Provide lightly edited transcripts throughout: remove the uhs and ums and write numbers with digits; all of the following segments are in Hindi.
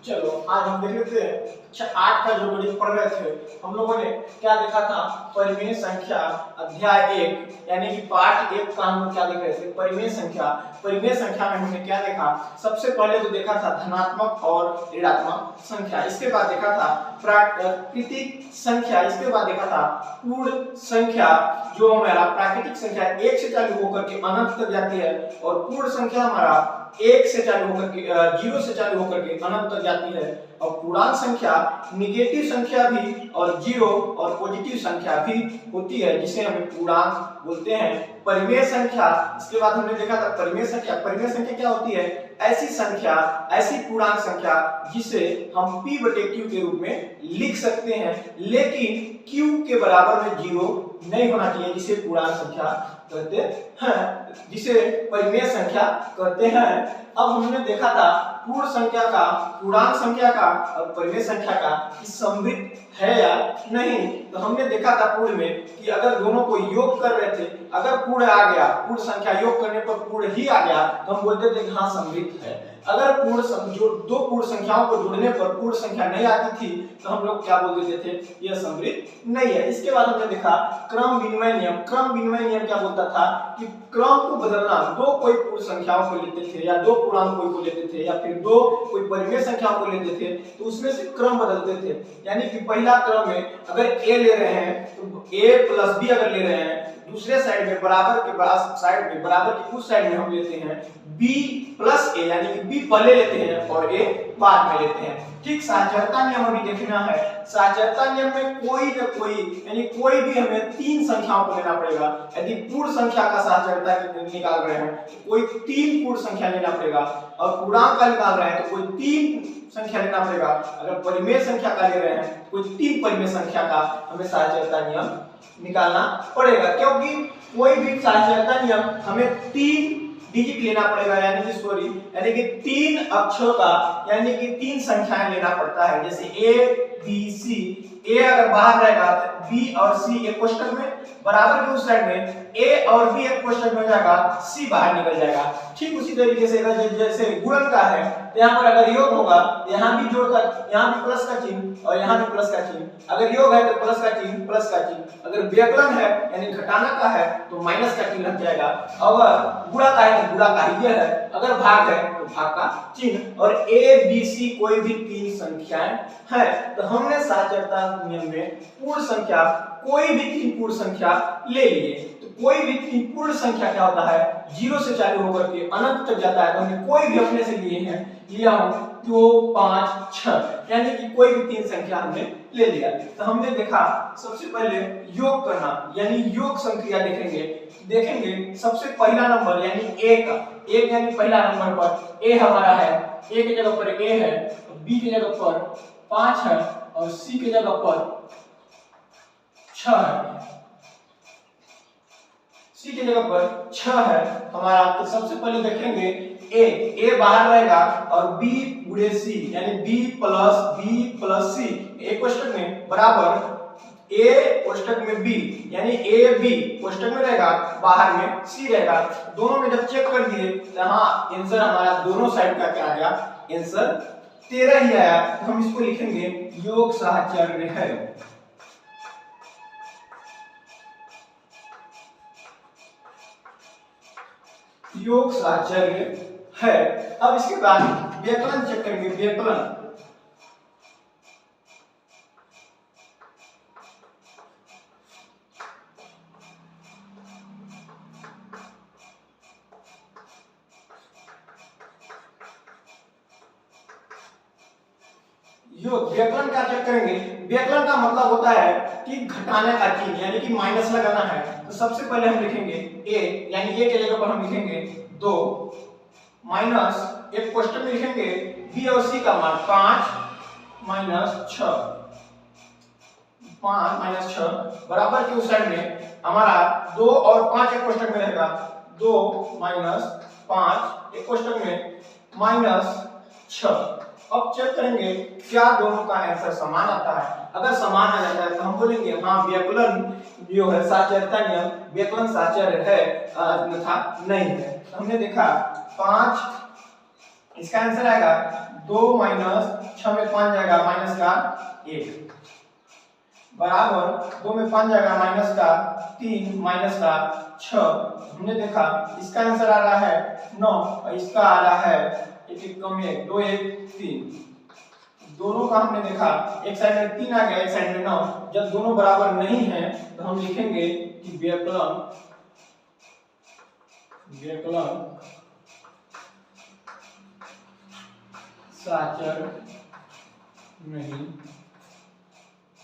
चलो आज हम देख लेते हैं अच्छा 8 का जो गणित पढ़ रहे थे हम लोगों ने क्या देखा था। परिमेय संख्या अध्याय 1 यानी कि पाठ 1 का हम क्या देख रहे थे, परिमेय संख्या। परिमेय संख्या में हमने क्या देखा, सबसे पहले तो देखा था धनात्मक और ऋणात्मक संख्या, इसके बाद देखा था प्राकृतिक संख्या, इसके बाद देखा था पूर्ण संख्या जो हमारा प्राकृतिक संख्या 1 से चालू होकर के अनंत तक जाती है और पूर्ण संख्या हमारा 1 से चालू होकर के 0 से चालू होकर के अनंत तक जाती है। और पूर्णांक संख्या निगेटिव संख्या भी और 0 और पॉजिटिव संख्या भी होती है जिसे हम पूर्णांक बोलते हैं। परिमेय संख्या, इसके बाद हमने देखा था परिमेय संख्या। परिमेय संख्या क्या होती है, ऐसी संख्या, ऐसी पूर्णांक संख्या जिसे हम p/q के रूप में लिख सकते हैं लेकिन q के बराबर में 0 नहीं होना चाहिए, जिसे पूर्णांक संख्या कहते हैं, जिसे परिमेय संख्या कहते हैं। अब हमने देखा था पूर्ण संख्या का, पूर्णांक संख्या का और परिमेय संख्या का समृद्ध है या नहीं। तो हमने देखा था पूर्ण में कि अगर दोनों को योग कर रहे थे, अगर पूर्ण आ गया, पूर्ण संख्या योग करने पर पूर्ण ही आ गया तो हम बोलते थे हाँ समृद्ध है। अगर पूर्ण दो पूर्ण संख्याओं को जोड़ने पर पूर्ण संख्या नहीं आती थी तो हम लोग क्या बोल देते थे, यह समृद्ध नहीं है। इसके बाद हमने देखा क्रम विनिमय नियम। क्रम विनिमय नियम क्या बोलता था कि क्रम को बदलना, दो कोई पूर्ण संख्याओं को लेते थे या दो पूर्णांक को लेते थे या फिर दो कोई परिमेय संख्याओं को लेते थे तो उसमें से क्रम बदलते थे। यानी कि पहला क्रम में अगर a ले रहे हैं तो a प्लस b अगर ले रहे हैं, दूसरे साइड में बराबर के साइड में, बराबर की उस साइड में हम लेते हैं b प्लस a, यानी कि b पहले लेते हैं और a बाद में लेते हैं। ठीक साझरता नियम अभी देखना है। साझरता नियम में कोई न कोई यानी कोई भी हमें तीन संख्याओं को लेना पड़ेगा। यदि पूर्ण संख्या का साझरता निकाल रहे हैं तो कोई तीन पूर्ण संख्या लेना पड़ेगा और पूर्णांक का निकाल रहे हैं तो कोई तीन संख्या लेना पड़ेगा। अगर परिमेय संख्या का ले रहे हैं तो कोई तीन परिमेय संख्या का हमें साझरता नियम निकालना पड़ेगा, क्योंकि कोई भी साझरता नियम हमें तीन डिजिट लेना पड़ेगा, यानी कि तीन अक्षरों का, यानी कि तीन संख्याएं लेना पड़ता है। जैसे a b c, a अगर बाहर रहेगा तो b और c एक कोष्ठक में, बराबर के उस साइड में a और b एक कोष्ठक में हो जाएगा, c बाहर निकल जाएगा। ठीक उसी तरीके से जैसे गुणन का है तो यहाँ पर अगर योग होगा यहाँ भी जोड़ का, यहाँ भी प्लस का चिन्ह और यहाँ भी प्लस का चिन्ह। अगर योग है तो प्लस का चिन्ह, प्लस का चिन्ह। अगर व्यकलन है यानी घटाना का है तो माइनस का चिन्ह लग जाएगा। अगर गुणा का है तो गुणा का ही है, अगर भाग है तो भाग का चिन्ह। और a b c कोई भी तीन संख्याएं हैं। तो हमने साझरता नियम में पूर्ण संख्या, कोई भी तीन पूर्ण संख्या ले लिए। तो कोई भी तीन पूर्ण संख्या क्या होता है, 0 से चालू होकर के अनंत तक जाता है। तो हमने कोई भी अपने से लिए हैं, लिया हूं 2 5 6, यानी कि कोई भी तीन संख्या हमने ले लिया। तो हमने देखा सबसे पहले योग करना, यानी योग संख्या देखेंगे सबसे पहला नंबर यानी एक यानी पहला नंबर पर a हमारा है, a की जगह पर a है, b की जगह पर 5 है और c की जगह पर 6 है। c की जगह पर 6 है हमारा। तो सबसे पहले देखेंगे a बाहर रहेगा और b गुणे c, यानी b प्लस c एक कोष्ठक में बराबर a कोष्ठक में b, यानी a b कोष्ठक में रहेगा, बाहर में c रहेगा। दोनों में जब चेक कर दिए तो हाँ आंसर हमारा दोनों साइड का क्या आ गया, आंसर 13 ही आया। तो हम इसको लिखेंगे योग साहचर्य है। योग साहचर्य है। अब इसके बाद व्यकलन चेक करेंगे। व्यकलन व्यकलन का चेक करेंगे। व्यकलन का मतलब होता है कि घटाने का चिन्ह, यानी कि माइनस लगाना है। तो सबसे पहले हम लिखेंगे a, यानी a के जगह पर हम लिखेंगे 2 माइनस एक कोष्ठक में लिखेंगे b और c का मान 5 माइनस 6, 5 माइनस 6 बराबर के उस साइड में हमारा 2 और 5 एक कोष्ठक में रहेगा, 2 माइनस 5 एक कोष्ठक में माइनस 6। अब चेक करेंगे क्या दोनों का आंसर समान आता है। अगर समान आ जाता है तो हम बोलेंगे हाँ व्यकलन जो है साहचर्यता नियम, व्यकलन साहचर्य है अन्यथा नहीं है। तो हमने देखा 5, इसका आंसर आएगा 2 माइनस 6 में 5 जाएगा माइनस का 1 बराबर 2 में 5 जाएगा माइनस का 3 माइनस का 6। हमने देखा इसका आंसर आ रहा है 9 और इसका आ रहा है एक कम है 2 1 3। दोनों का हमने देखा एक साइड में 3 आ गया एक साइड में 9। जब दोनों बराबर नहीं है तो हम लिखेंगे कि व्यवकलन साचर नहीं,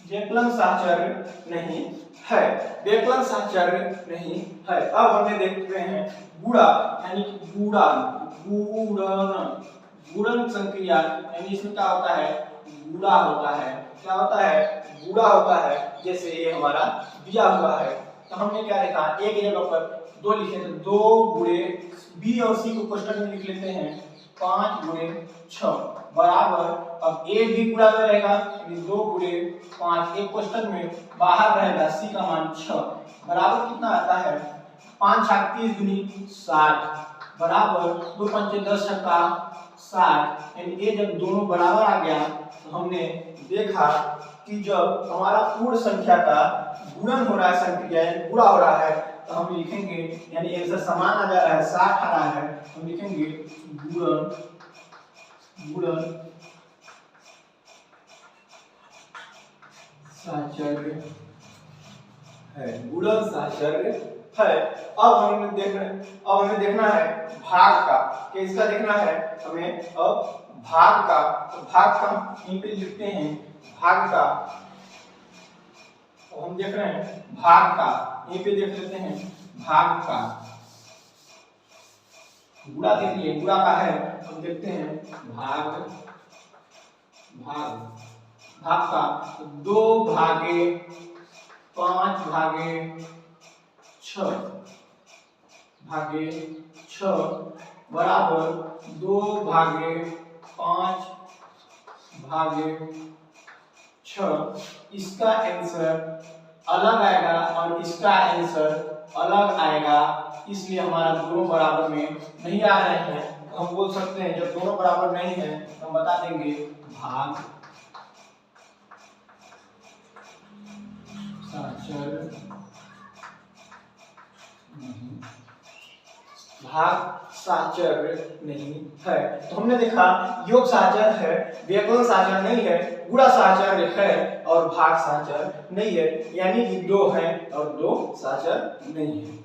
व्यवकलन साचर नहीं है, व्यवकलन साचर नहीं है। अब हमने देखते हैं गुणा यानी कि गुणन संक्रिया यानी इसमें क्या होता है गुणा होता है। क्या होता है गुणा होता है। जैसे ये हमारा दिया हुआ है तो हमने क्या देखा एक जगह पर 2 लिखे थे 2 गुणे बी और सी को कोष्टक में लिख लेते हैं 5 गुणे 6 बराबर अब ए भी गुणा में रहेगा यानी 2 गुणे 5 एक कोष्टक में बाहर रहेगा सी का मान 6 बराबर कितना आता है 5 छाक 30 दूनी 60 बराबर 2 पंचे 10 छक्का 60 यानी ये जब दोनों बराबर आ गया तो हमने देखा कि जब हमारा पूर्ण संख्या का गुणन हो रहा है संक्रिया यानी गुणा हो रहा है तो हम लिखेंगे यानी आंसर समान आ जा रहा है 60 आ रहा है हम लिखेंगे गुणन साचर्य है, गुणन साचर्य है। अब हमें देखना है भाग का कि इसका देखना है हमें अब भाग का। तो भाग का यहीं पे लिखते हैं भाग का तो हम देख रहे हैं भाग का यहीं पे देख लेते हैं भाग का गुणा देख लिए गुणा का है हम देखते हैं भाग का 2 भागे 5 भागे 6 बराबर 2 भागे 5 भागे 6। इसका आंसर अलग आएगा और इसका आंसर अलग आएगा इसलिए हमारा दोनों बराबर में नहीं आ रहे हैं। तो हम बोल सकते हैं जब दोनों बराबर नहीं है तो हम बता देंगे भाग साचर नहीं, भाग साचर नहीं है। तो हमने देखा योग साचर है, व्यवकलन साचर नहीं है, गुणा साचर है और भाग साचर नहीं है, यानी कि 2 है और 2 साचर नहीं है।